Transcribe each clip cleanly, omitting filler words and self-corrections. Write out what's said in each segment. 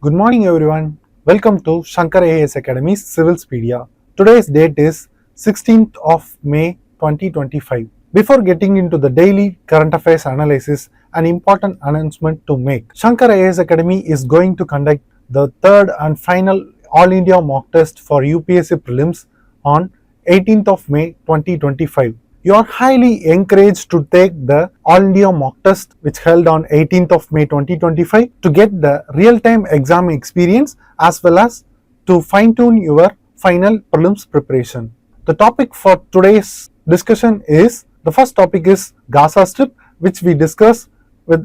Good morning everyone. Welcome to Shankar IAS Academy's Civilspedia. Today's date is 16th of May 2025. Before getting into the daily current affairs analysis, an important announcement to make. Shankar IAS Academy is going to conduct the third and final All India mock test for UPSC Prelims on 18th of May 2025. You are highly encouraged to take the All India mock test which held on 18th of May 2025 to get the real-time exam experience as well as to fine-tune your final prelims preparation. The topic for today's discussion is, the first topic is Gaza Strip, which we discuss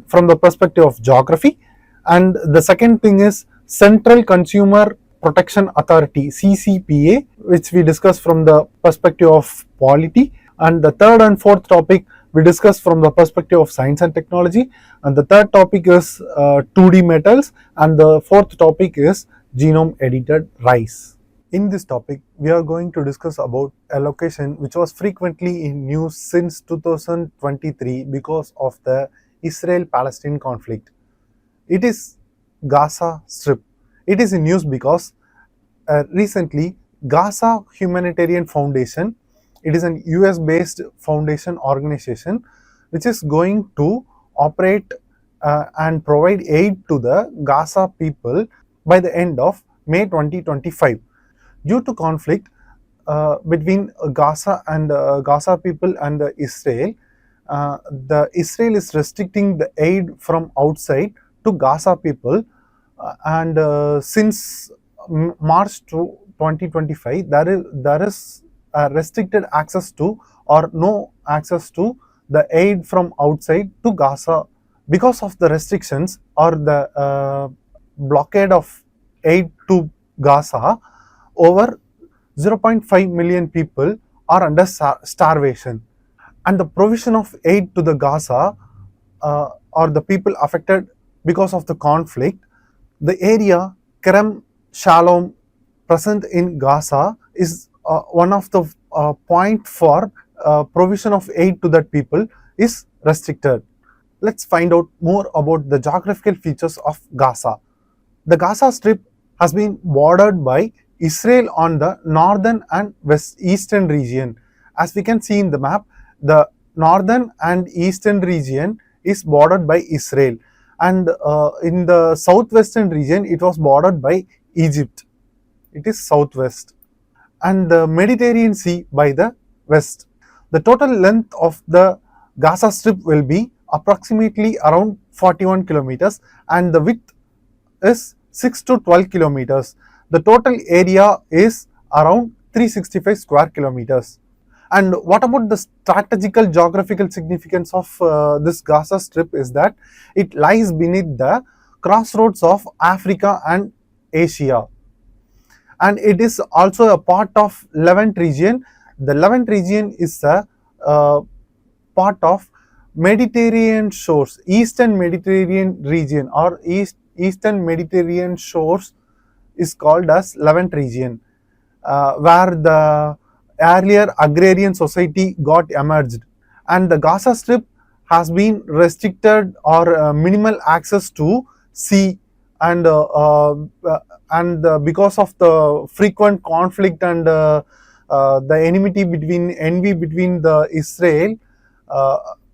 from the perspective of geography, and the second thing is Central Consumer Protection Authority CCPA, which we discuss from the perspective of polity, and the third and fourth topic we discuss from the perspective of science and technology, and the third topic is 2D metals, and the fourth topic is genome edited rice. In this topic, we are going to discuss about a location which was frequently in news since 2023 because of the Israel-Palestine conflict. It is Gaza Strip. It is in news because recently Gaza Humanitarian Foundation, it is an US-based foundation organization which is going to operate and provide aid to the Gaza people by the end of May 2025. Due to conflict between Gaza and Gaza people and Israel, the Israel is restricting the aid from outside to Gaza people, and since March 2025, there is restricted access to or no access to the aid from outside to Gaza. Because of the restrictions or the blockade of aid to Gaza, over 0.5 million people are under starvation, and the provision of aid to the Gaza or the people affected because of the conflict, the area Kerem Shalom present in Gaza is one of the point for provision of aid to that people is restricted. Let's find out more about the geographical features of Gaza. The Gaza Strip has been bordered by Israel on the northern and eastern region. As we can see in the map, the northern and eastern region is bordered by Israel, and in the southwestern region it was bordered by Egypt. It is southwest, and the Mediterranean Sea by the west. The total length of the Gaza Strip will be approximately around 41 kilometers, and the width is 6 to 12 kilometers. The total area is around 365 square kilometers. And what about the strategical geographical significance of this Gaza Strip is that it lies beneath the crossroads of Africa and Asia, and it is also a part of Levant region. The Levant region is a part of Mediterranean shores, Eastern Mediterranean region, or Eastern Mediterranean shores is called as Levant region, where the earlier agrarian society got emerged, and the Gaza Strip has been restricted or minimal access to sea, and because of the frequent conflict and the envy between the Israel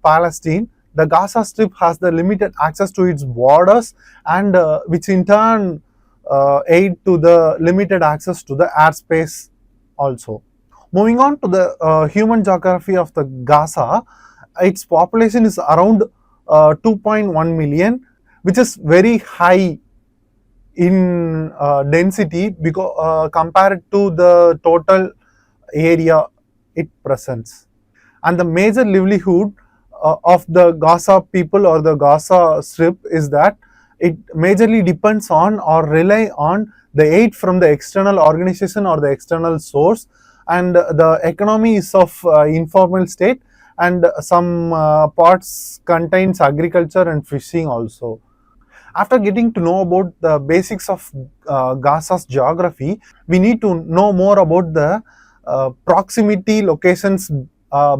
Palestine, the Gaza Strip has the limited access to its borders, and which in turn aid to the limited access to the airspace also. Moving on to the human geography of the Gaza, its population is around 2.1 million, which is very high in density because compared to the total area it presents. And the major livelihood of the Gaza people or the Gaza Strip is that it majorly depends on or rely on the aid from the external organization or the external source, and the economy is of informal state, and some parts contains agriculture and fishing also. After getting to know about the basics of Gaza's geography, we need to know more about the proximity locations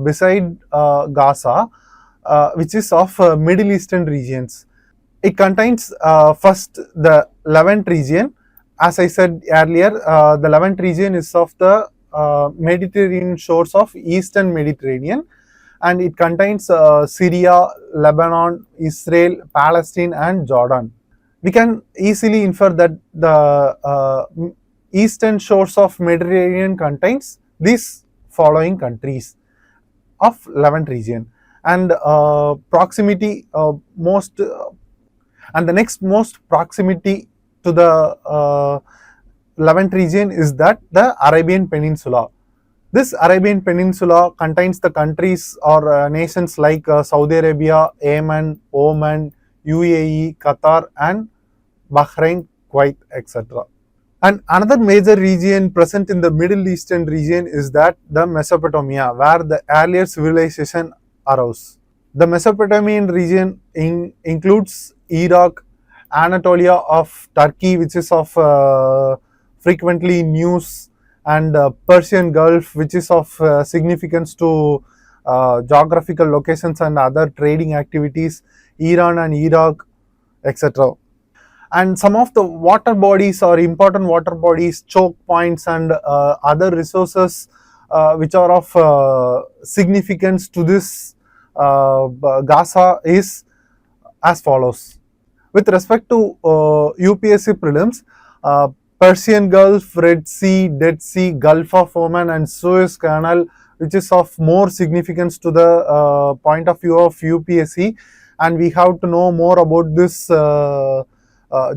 beside Gaza, which is of Middle Eastern regions. It contains first the Levant region. As I said earlier, the Levant region is of the Mediterranean shores of Eastern Mediterranean, and it contains Syria, Lebanon, Israel, Palestine, and Jordan. We can easily infer that the eastern shores of Mediterranean contains these following countries of Levant region, and proximity most and the next most proximity to the Levant region is that the Arabian Peninsula. This Arabian Peninsula contains the countries or nations like Saudi Arabia, Yemen, Oman, UAE, Qatar, and Bahrain, Kuwait, etc. And another major region present in the Middle Eastern region is that the Mesopotamia, where the earlier civilization arose. The Mesopotamian region includes Iraq, Anatolia of Turkey, which is of frequently news, and Persian Gulf, which is of significance to geographical locations and other trading activities, Iran and Iraq, etc. And some of the water bodies or important water bodies, choke points, and other resources which are of significance to this Gaza is as follows. With respect to UPSC prelims, Persian Gulf, Red Sea, Dead Sea, Gulf of Oman, and Suez Canal, which is of more significance to the point of view of UPSC, and we have to know more about this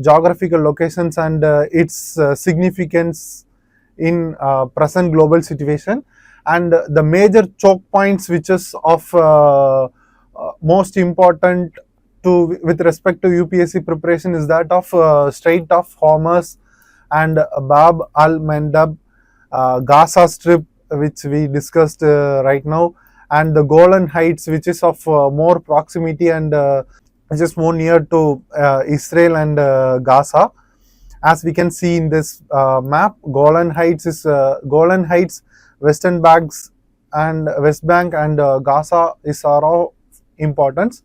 geographical locations and its significance in present global situation. And the major choke points which is of most important to with respect to UPSC preparation is that of Strait of Hormuz and Bab al-Mandab, Gaza Strip, which we discussed right now, and the Golan Heights, which is of more proximity and which is more near to Israel and Gaza. As we can see in this map, Golan Heights, Western Banks and West Bank, and Gaza is of importance.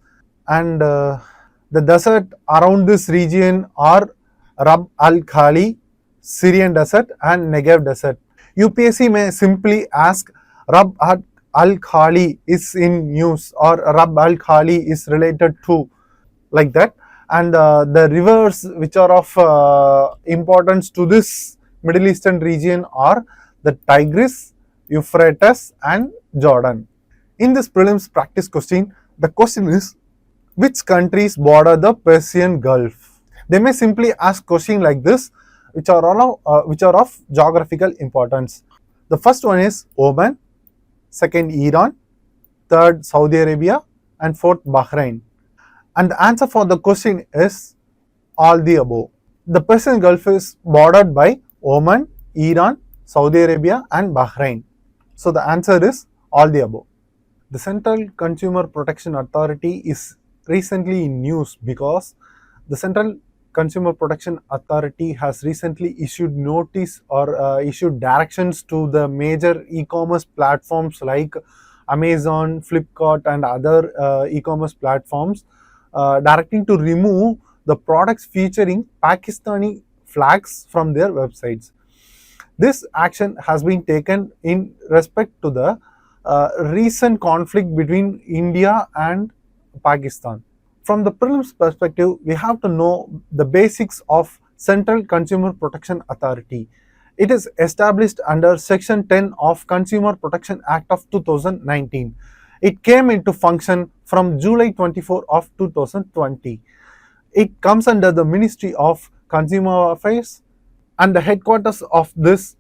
And the desert around this region are Rab al Khali, Syrian Desert, and Negev Desert. UPSC may simply ask Rab al Khali is in news, or Rab al Khali is related to, like that. And the rivers which are of importance to this Middle Eastern region are the Tigris, Euphrates, and Jordan. In this prelims practice question, the question is, which countries border the Persian Gulf? They may simply ask question like this, which are of geographical importance. The first one is Oman, second Iran, third Saudi Arabia, and fourth Bahrain. And the answer for the question is all the above. The Persian Gulf is bordered by Oman, Iran, Saudi Arabia, and Bahrain. So the answer is all the above. The Central Consumer Protection Authority is recently in news because the Central Consumer Protection Authority has recently issued notice or issued directions to the major e-commerce platforms like Amazon, Flipkart, and other e-commerce platforms, directing to remove the products featuring Pakistani flags from their websites. This action has been taken in respect to the recent conflict between India and Pakistan. From the prelims perspective, we have to know the basics of Central Consumer Protection Authority. It is established under Section 10 of Consumer Protection Act of 2019. It came into function from July 24 of 2020. It comes under the Ministry of Consumer Affairs, and the headquarters of this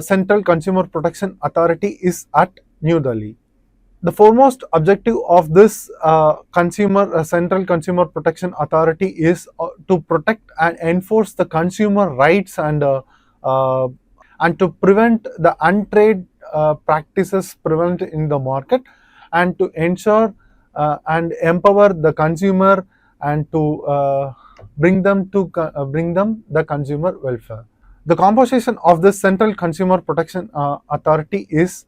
Central Consumer Protection Authority is at New Delhi. The foremost objective of this Central Consumer Protection Authority is to protect and enforce the consumer rights and to prevent the untrade practices prevalent in the market, and to ensure and empower the consumer, and to bring them the consumer welfare. The composition of the Central Consumer Protection Authority is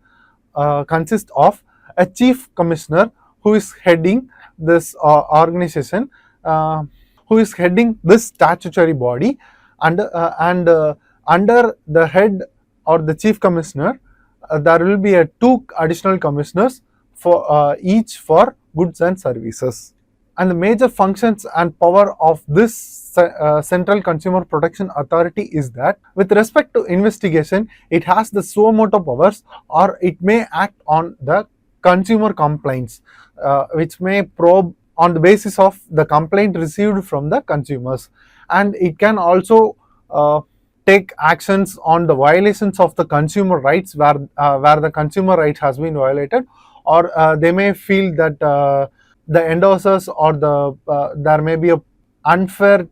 consists of a chief commissioner who is heading this organization, who is heading this statutory body, and under the head or the chief commissioner, there will be two additional commissioners for each for goods and services. And the major functions and power of this Central Consumer Protection Authority is that with respect to investigation, it has the suo motu powers, or it may act on the consumer complaints, which may probe on the basis of the complaint received from the consumers, and it can also take actions on the violations of the consumer rights where the consumer right has been violated, or they may feel that the endorsers or there may be a unfair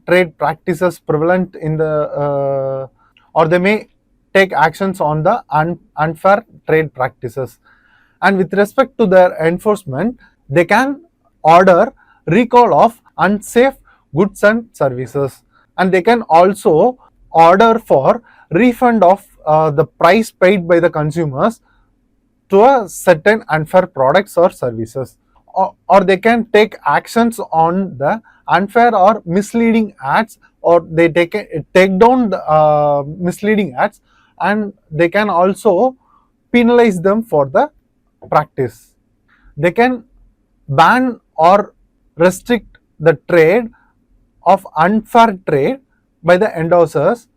trade practices prevalent in the or they may take actions on the unfair trade practices. And with respect to their enforcement, they can order recall of unsafe goods and services, and they can also order for refund of the price paid by the consumers to a certain unfair products or services, or they can take actions on the unfair or misleading ads, or they take down the misleading ads, and they can also penalize them for the practice. They can ban or restrict the trade of unfair trade by the endorsers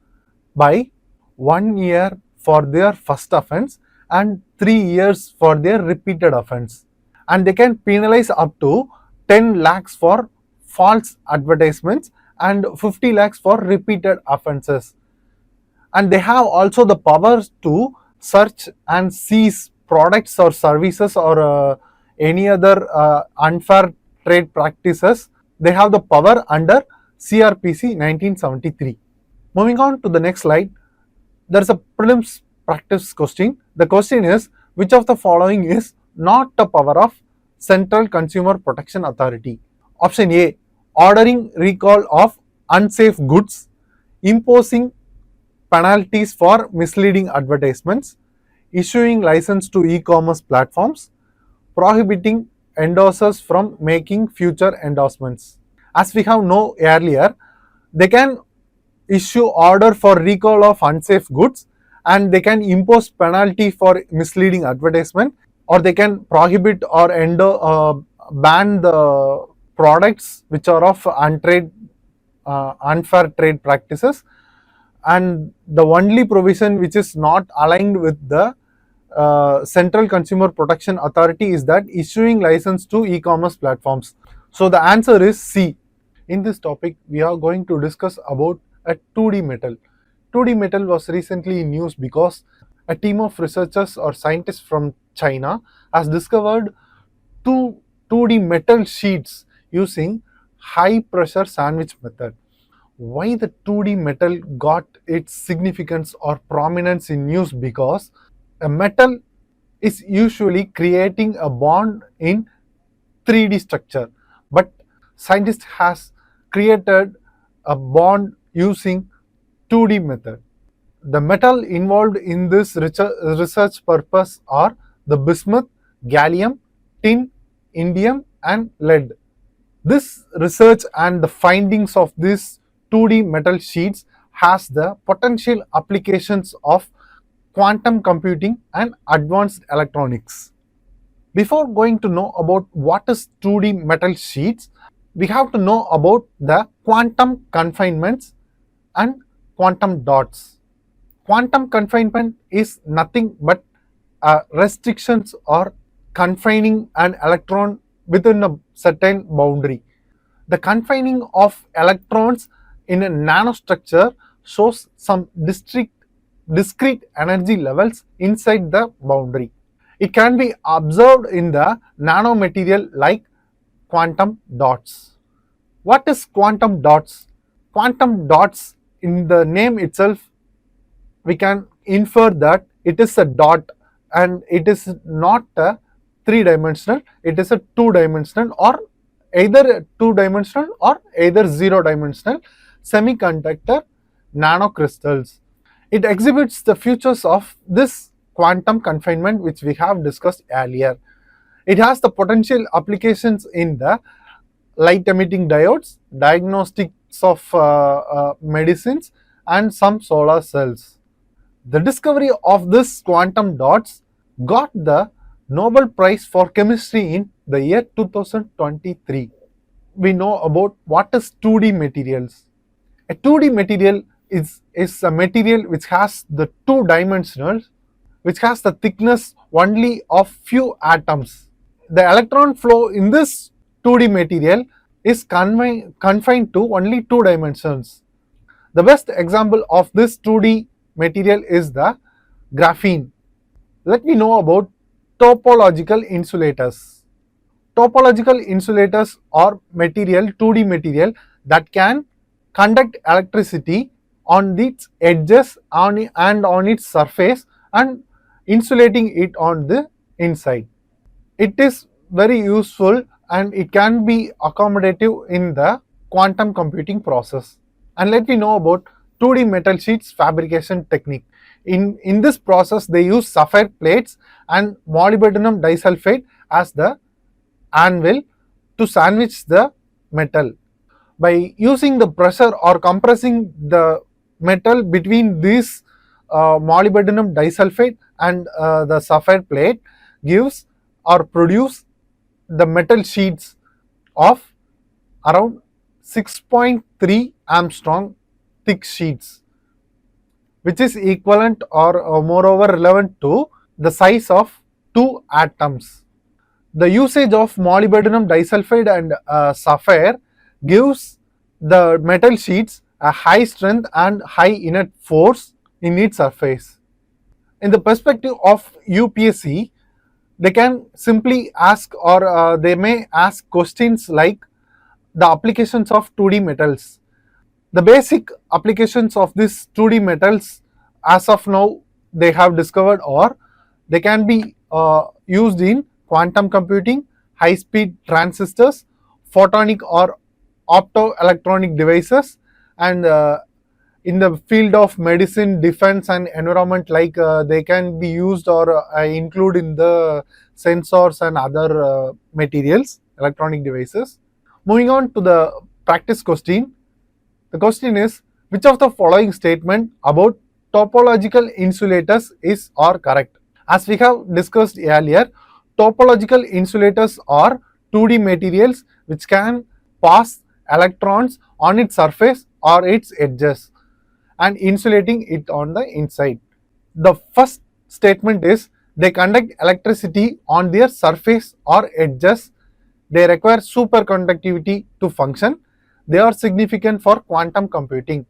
by 1 year for their first offense and 3 years for their repeated offense. And they can penalize up to 10 lakhs for false advertisements and 50 lakhs for repeated offenses. And they have also the powers to search and seize products or services or any other unfair trade practices. They have the power under CRPC 1973. Moving on to the next slide, there is a prelims practice question. The question is, which of the following is not a power of Central Consumer Protection Authority? Option A, ordering recall of unsafe goods, imposing penalties for misleading advertisements, issuing license to e-commerce platforms, prohibiting endorsers from making future endorsements. As we have known earlier, they can issue order for recall of unsafe goods, and they can impose penalty for misleading advertisement, or they can prohibit or ban the products which are of unfair trade practices. And the only provision which is not aligned with the Central Consumer Protection Authority is that issuing license to e-commerce platforms. So the answer is C. In this topic, we are going to discuss about a 2D metal. 2D metal was recently in news because a team of researchers or scientists from China has discovered two 2D metal sheets using high pressure sandwich method. Why the 2D metal got its significance or prominence in news? Because a metal is usually creating a bond in 3D structure, but scientist has created a bond using 2D method. The metal involved in this research purpose are the bismuth, gallium, tin, indium and lead. This research and the findings of these 2D metal sheets has the potential applications of quantum computing and advanced electronics. Before going to know about what is 2D metal sheets, we have to know about the quantum confinements and quantum dots. Quantum confinement is nothing but restrictions or confining an electron within a certain boundary. The confining of electrons in a nanostructure shows some discrete energy levels inside the boundary. It can be observed in the nanomaterial like quantum dots. What is quantum dots? Quantum dots, in the name itself, we can infer that it is a dot, and it is not a 3-dimensional, it is a 2-dimensional or either 2-dimensional or either 0-dimensional semiconductor nanocrystals. It exhibits the features of this quantum confinement which we have discussed earlier. It has the potential applications in the light emitting diodes, diagnostics of medicines, and some solar cells. The discovery of this quantum dots got the Nobel Prize for Chemistry in the year 2023. We know about what is 2D materials. A 2D material is a material which has the two dimensional, which has the thickness only of few atoms. The electron flow in this 2D material is confined to only two dimensions. The best example of this 2D material is the graphene. Let me know about topological insulators. Topological insulators are material, 2D material that can conduct electricity on its edges and on its surface and insulating it on the inside. It is very useful and it can be accommodative in the quantum computing process. And let me know about 2D metal sheets fabrication technique. In this process, they use sapphire plates and molybdenum disulfide as the anvil to sandwich the metal. By using the pressure or compressing the metal between this molybdenum disulfide and the sapphire plate gives or produce the metal sheets of around 6.3 Armstrong thick sheets, which is equivalent or moreover relevant to the size of two atoms. The usage of molybdenum disulfide and sapphire gives the metal sheets a high strength and high inert force in its surface. In the perspective of UPSC, they can simply ask or they may ask questions like the applications of 2D metals. The basic applications of these 2D metals as of now they have discovered, or they can be used in quantum computing, high speed transistors, photonic or optoelectronic devices, and in the field of medicine, defense and environment, like they can be used or include in the sensors and other materials, electronic devices. Moving on to the practice question. The question is, which of the following statement about topological insulators is or correct? As we have discussed earlier, topological insulators are 2D materials which can pass electrons on its surface or its edges and insulating it on the inside. The first statement is they conduct electricity on their surface or edges. They require superconductivity to function. They are significant for quantum computing.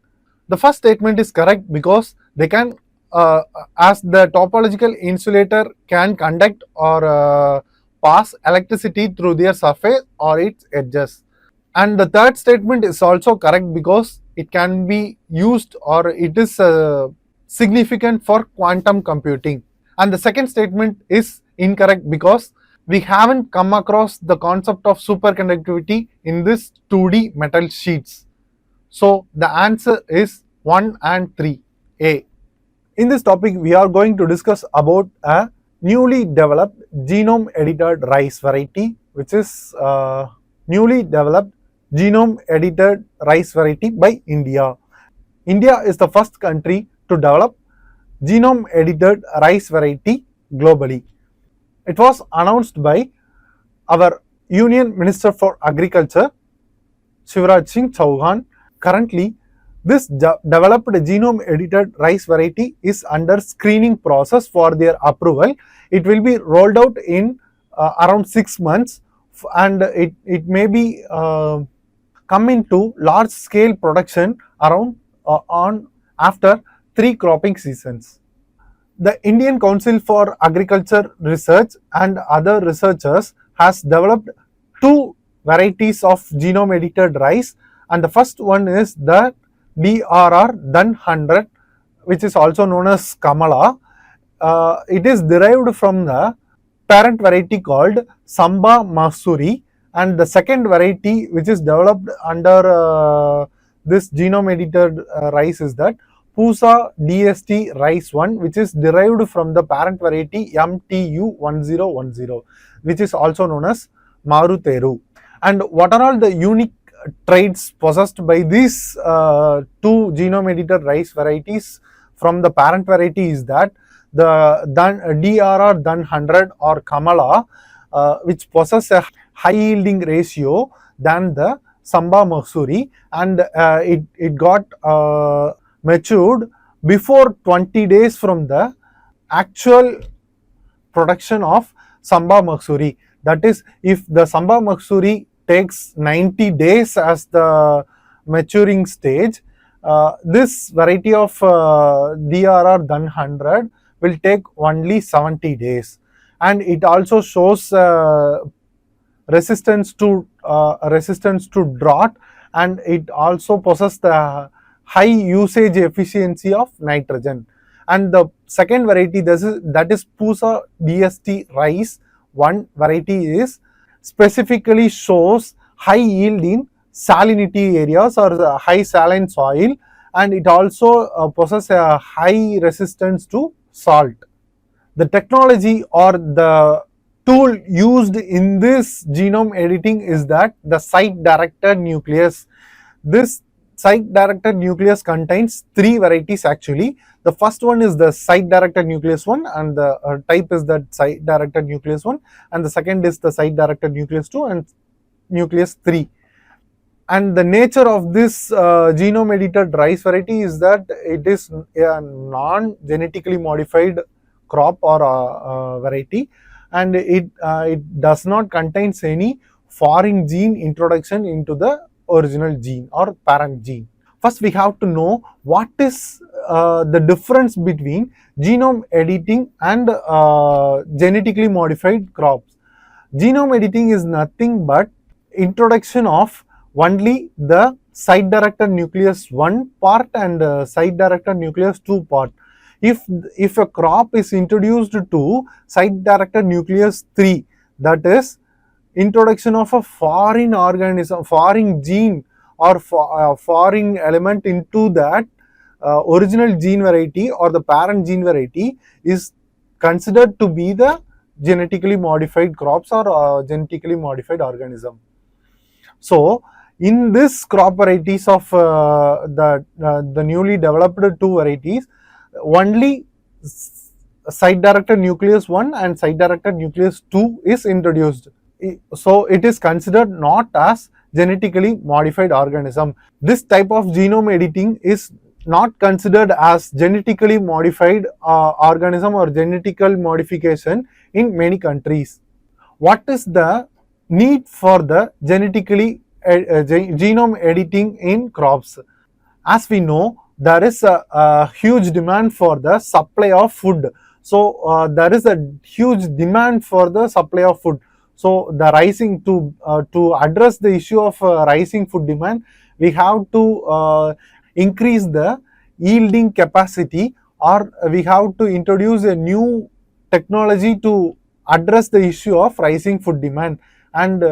The first statement is correct because they can, as the topological insulator can conduct or pass electricity through their surface or its edges. And the third statement is also correct because it can be used or it is significant for quantum computing. And the second statement is incorrect because we haven't come across the concept of superconductivity in this 2D metal sheets. So the answer is 1 and 3, A. In this topic, we are going to discuss about a newly developed genome edited rice variety, which is newly developed genome edited rice variety by India. India is the first country to develop genome edited rice variety globally. It was announced by our Union Minister for Agriculture, Shivraj Singh Chauhan. Currently, this developed genome edited rice variety is under screening process for their approval. It will be rolled out in around 6 months and it may be come into large scale production around on after 3 cropping seasons. The Indian Council for Agriculture Research and other researchers has developed 2 varieties of genome edited rice, and the first one is the DRR Dun 100, which is also known as Kamala. It is derived from the parent variety called Samba Masuri, and the second variety which is developed under this genome edited rice is that Pusa DST rice 1, which is derived from the parent variety MTU1010, which is also known as Maruteru. And what are all the unique traits possessed by these two genome edited rice varieties from the parent variety is that the DRR Dun 100 or Kamala, which possess a high yielding ratio than the Samba Maksuri, and it got matured before 20 days from the actual production of Samba Maksuri. That is, if the Samba Maksuri takes 90 days as the maturing stage, this variety of DRR Dun 100 will take only 70 days. And it also shows resistance to drought, and it also possesses the high usage efficiency of nitrogen. And the second variety, that is Pusa DST rice. One variety is specifically shows high yield in salinity areas or the high saline soil, and it also possesses a high resistance to salt. The technology or the tool used in this genome editing is that the site-directed nucleus. This site-directed nucleus contains three varieties actually. The first one is the site-directed nucleus 1, and the type is that site-directed nucleus 1, and the second is the site-directed nucleus 2 and nucleus 3. And the nature of this genome edited rice variety is that it is a non-genetically modified crop or variety, and it does not contains any foreign gene introduction into the original gene or parent gene. First, we have to know what is the difference between genome editing and genetically modified crops. Genome editing is nothing but introduction of only the site-directed nucleus 1 part and site-directed nucleus 2 part. If a crop is introduced to site-directed nucleus 3, that is introduction of a foreign organism, foreign gene or foreign element into that original gene variety or the parent gene variety, is considered to be the genetically modified crops or genetically modified organism. So in this crop varieties of the newly developed two varieties, only site-directed nucleus 1 and site-directed nucleus 2 is introduced. So it is considered not as genetically modified organism. This type of genome editing is not considered as genetically modified organism or genetical modification in many countries. What is the need for the genetically genome editing in crops? As we know, there is a huge demand for the supply of food. So there is a huge demand for the supply of food. So the rising to address the issue of rising food demand, we have to increase the yielding capacity, or we have to introduce a new technology to address the issue of rising food demand. And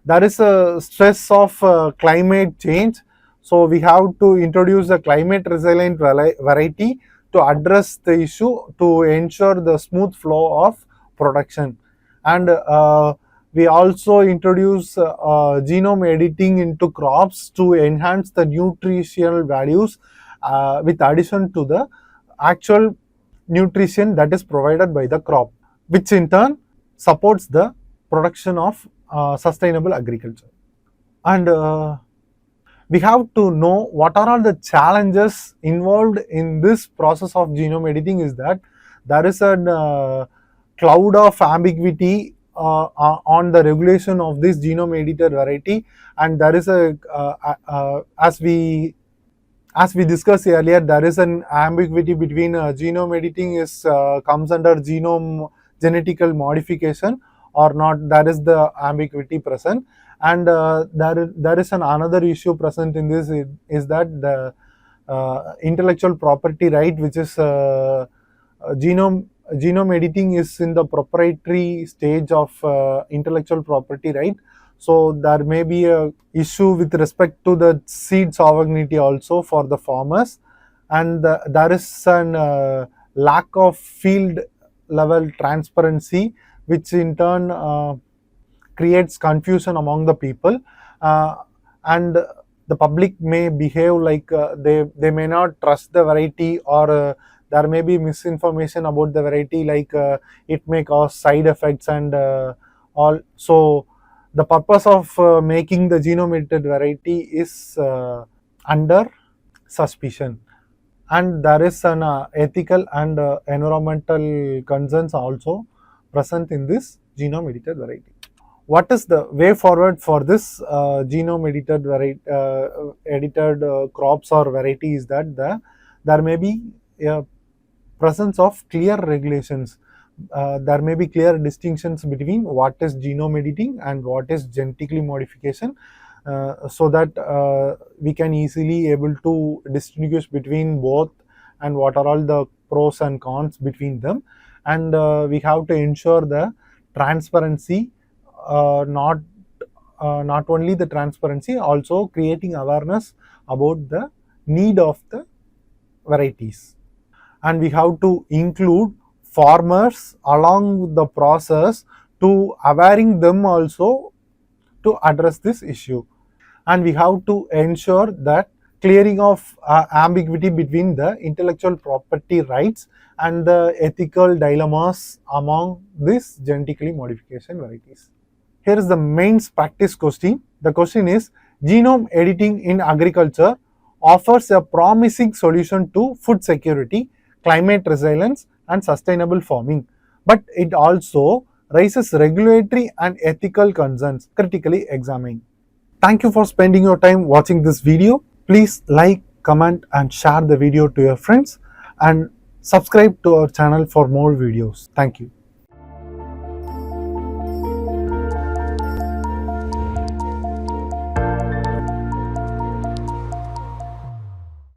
there is a stress of climate change. So we have to introduce a climate resilient variety to address the issue, to ensure the smooth flow of production. And we also introduce genome editing into crops to enhance the nutritional values with addition to the actual nutrition that is provided by the crop, which in turn supports the production of sustainable agriculture. And we have to know what are all the challenges involved in this process of genome editing. Is that there is a cloud of ambiguity on the regulation of this genome edited variety, and there is a as we discussed earlier, there is an ambiguity between genome editing is comes under genome genetical modification or not. There is the ambiguity present. And there is another issue present in this is that the intellectual property right, which is genome editing is in the proprietary stage of intellectual property right. So there may be a issue with respect to the seed sovereignty also for the farmers, and there is an lack of field level transparency, which in turn creates confusion among the people, and the public may behave like they may not trust the variety, or there may be misinformation about the variety, like it may cause side effects and all. So the purpose of making the genome edited variety is under suspicion, and there is an ethical and environmental concerns also present in this genome edited variety. What is the way forward for this genome edited variety, edited crops or variety, is that there may be a presence of clear regulations. There may be clear distinctions between what is genome editing and what is genetically modification, so that we can easily able to distinguish between both and what are all the pros and cons between them. And we have to ensure the transparency, not only the transparency, also creating awareness about the need of the varieties. And we have to include farmers along the process to awareing them also to address this issue. And we have to ensure that clearing of ambiguity between the intellectual property rights and the ethical dilemmas among these genetically modification varieties. Here is the main practice question. The question is, genome editing in agriculture offers a promising solution to food security, climate resilience and sustainable farming, but it also raises regulatory and ethical concerns. Critically examine. Thank you for spending your time watching this video. Please like, comment and share the video to your friends, and subscribe to our channel for more videos. Thank you.